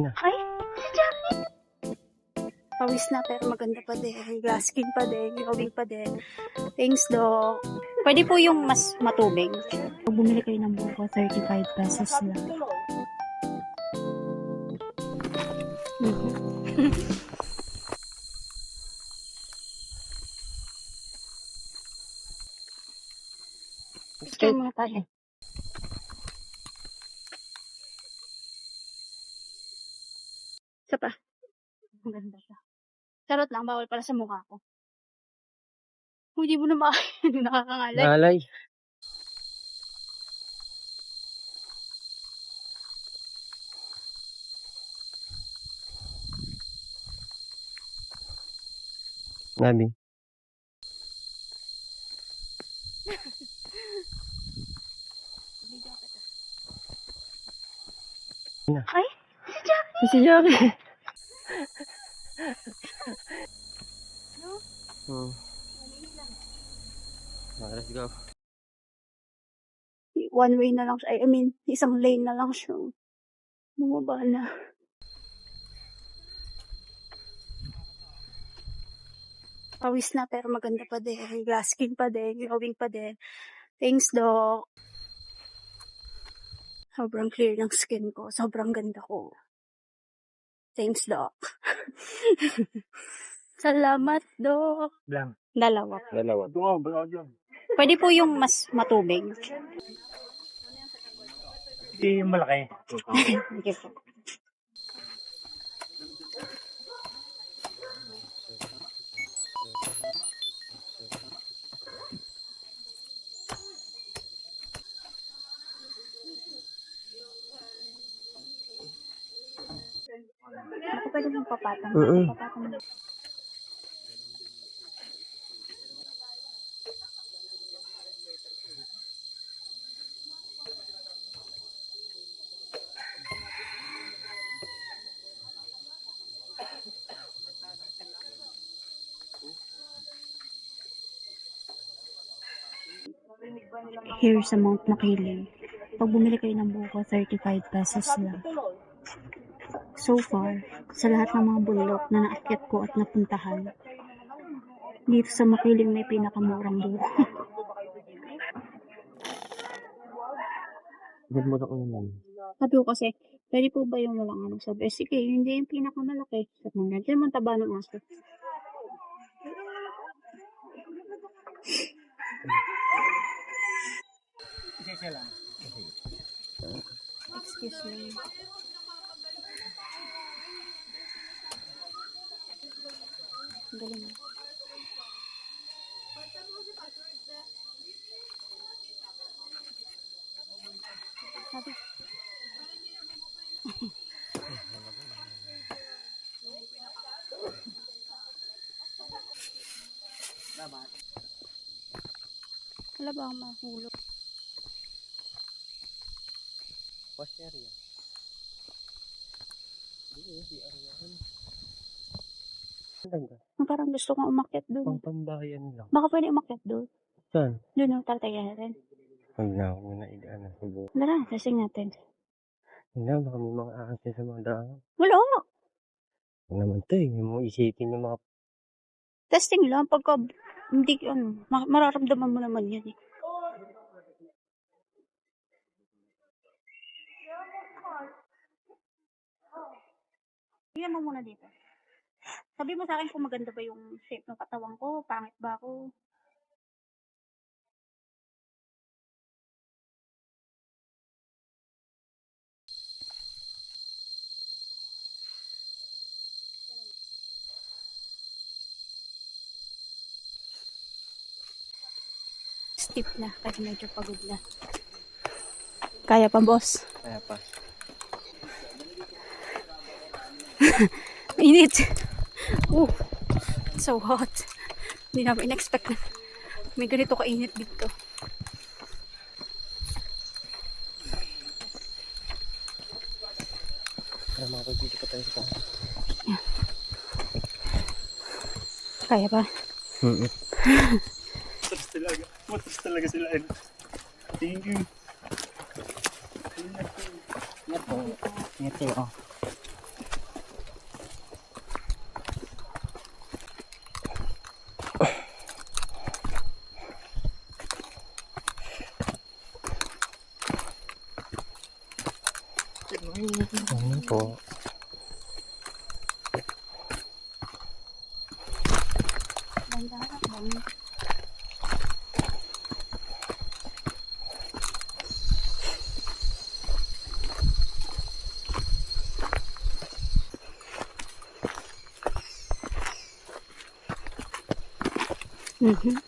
Ay, si Jackie! Pawis na pero maganda pa din. Glass skin pa din. Glowing pa din. Thanks, Doc. Pwede po yung mas matubig. Pag bumili kayo ng buko, 35 pesos lang. Picture muna tayo. Isa pa. Ang ganda siya. Charot lang, bawal para sa mukha ko. Hindi mo na hindi nakakangalay. Nalay. Nabi. Ay, si Jackie! Si Jackie. Let's go. One way na lang siya. I mean, isang lane na lang siya. Bumaba na. Pawis na pero maganda pa din. Glass skin pa din. Glowing pa din. Thanks, Doc. Sobrang clear ng skin ko. Sobrang ganda ko. Thanks, Doc. Salamat, Doc. Lang. Dalawa. Pwede po yung mas Matubig. Hindi malaki. Sige po. Ako pwede mong papatang. Papatang. Here sa Mount Makiling. Pag bumili kayo ng buko, 35 pesos lang. So far, sa lahat ng mga bundok na naakyat ko at napuntahan, dito sa Makiling may pinakamurang buko. Ganda mo naman. Sabi ko kasi, pwede po ba yung walang ano? Sabi, sige, hindi yung pinakamalaki. Sabi mo, nandiyan man taba ng aso. Isa lang. Excuse me. Galing mo. Sabi. Wala ba ang mahulog? Wash area. Di area. Parang gusto kong umakyat doon. Pang tambayan lang. Baka pwede umakyat doon. Saan? Doon yung tataya natin. Huwag na ako muna idaan na subo. Tara, lasing natin. Hindi na, baka may mga aasya sa mga daan. Wala. Huwag naman ito eh. Yung mga isipin yung mga... Testing lang. Pagka, hindi, mararamdaman mo naman yan eh. Tingnan mo muna dito. Sabi mo sa akin kung maganda ba yung shape ng katawan ko, pangit ba ako. Stiff na, kasi medyo pagod na. Kaya pa, boss? Kaya pa. Init. So hot. Hindi namin in-expect na may ganito kainit dito. Kaya makapag-video pa tayo sa taas. Yeah. Kaya ba? Matras talaga sila. Thank you. Ingat po. Ingat kayo. po. Bandahan lang. Mhm.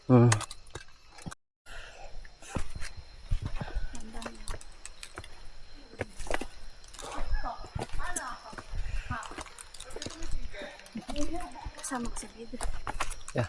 Hmm. Kasama ko sa video. Yeah.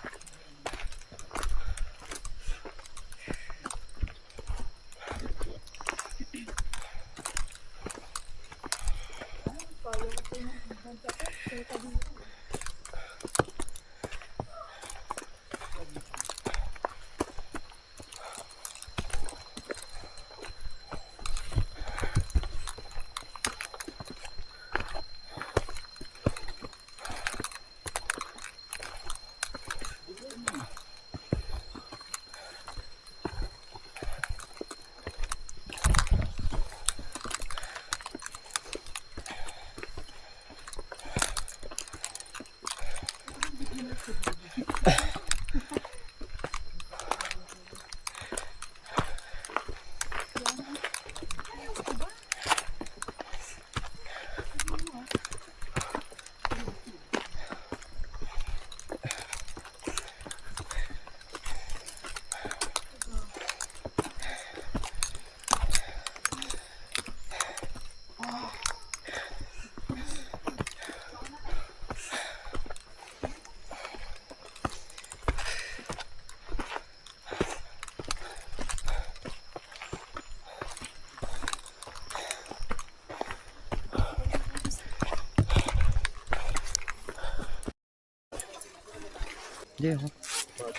Hindi ako.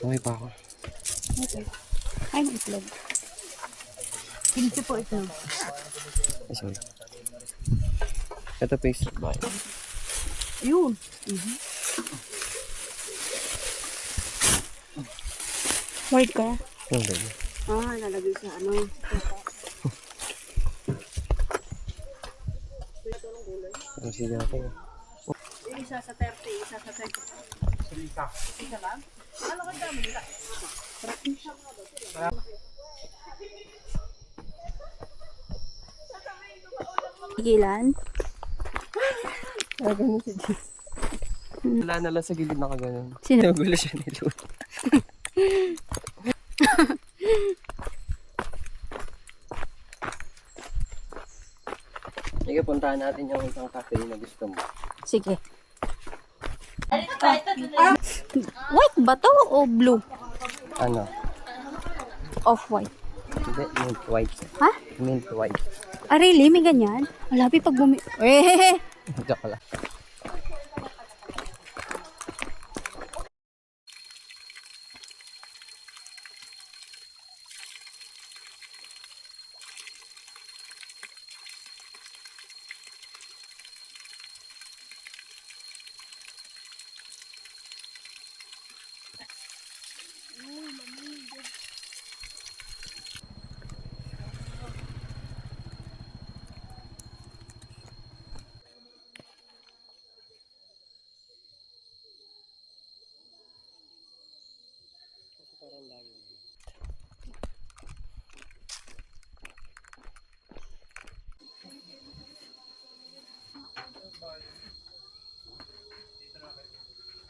Okay pa ako. Okay. Ay, may itlog. Pinsi po itlog. Ay, sorry. Ito face. Bye. Ayun. Word ka? Hindi. Lalagay sa ano. Ang siya natin. Isa sa 30, isa sa 30. Isa lang? Ano ka dami nila? Gilan? Ganun si Jess. Wala na lang sa gilid na kaganon. Sino? Nagulo siya ni Luna. Sige, puntahan natin yung isang cafe na gusto mo. Sige. White ba to o blue? Ano? Off-white. Hindi, mint white. Ha? Mint white. Ah, really? May ganyan? Malabi pag Joke lang.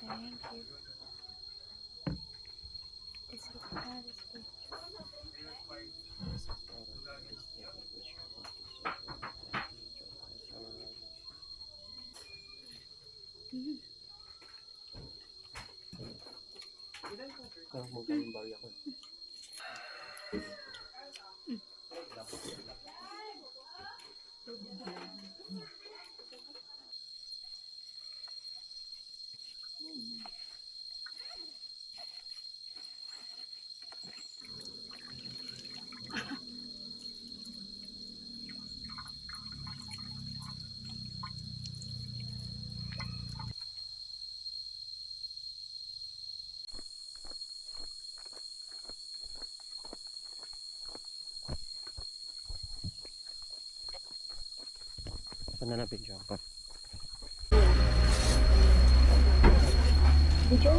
Thank you. Magkano yung bagay ako? Ito na lang video ko. Video.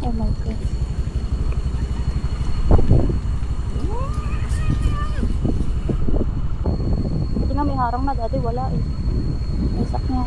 Oh my God. Buti nga may harang na, dati wala eh. May sak niya.